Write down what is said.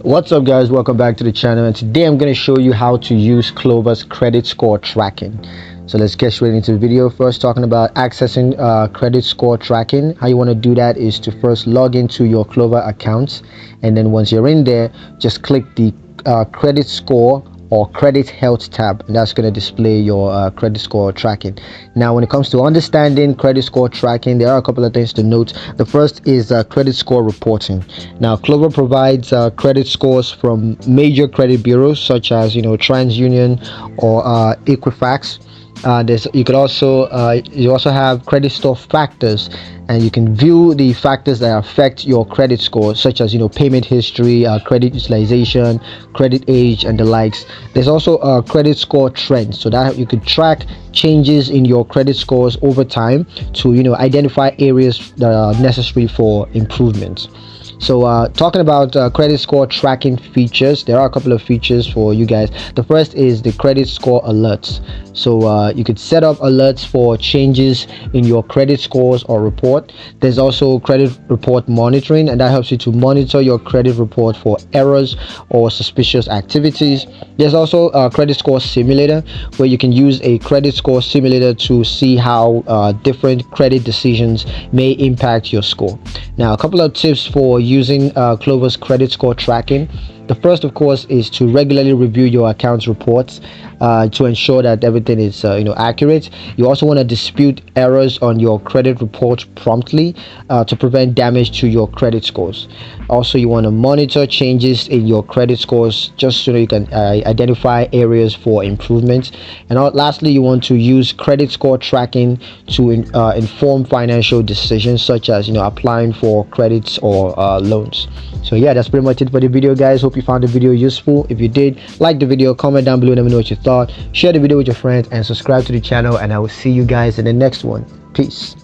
What's up, guys? Welcome back to the channel, and today I'm going to show you how to use Klover's credit score tracking. So let's get straight into the video. First, talking about accessing credit score tracking. How you want to do that is to first log into your Klover account, and then once you're in there, just click the credit score or credit health tab, and that's going to display your credit score tracking. Now, when it comes to understanding credit score tracking, there are a couple of things to note. The first is credit score reporting. Now, Klover provides credit scores from major credit bureaus such as TransUnion or Equifax. You also have credit score factors, and you can view the factors that affect your credit score, such as payment history, credit utilization, credit age, and the likes. There's also credit score trends, so that you could track changes in your credit scores over time to identify areas that are necessary for improvement. So talking about credit score tracking features, there are a couple of features for you guys. The first is the credit score alerts. So you could set up alerts for changes in your credit scores or report. There's also credit report monitoring, and that helps you to monitor your credit report for errors or suspicious activities. There's also a credit score simulator, where you can use a credit score simulator to see how different credit decisions may impact your score. Now, a couple of tips for using Klover's credit score tracking. The first, of course, is to regularly review your account's reports to ensure that everything is accurate. You also want to dispute errors on your credit report promptly to prevent damage to your credit scores. Also, you want to monitor changes in your credit scores just so you can identify areas for improvement. And lastly, you want to use credit score tracking to inform financial decisions, such as applying for credits or loans. So yeah, that's pretty much it for the video, guys. Hope you found the video useful. If you did, like the video, comment down below, let me know what you thought. Share the video with your friends and subscribe to the channel, and I will see you guys in the next one. Peace.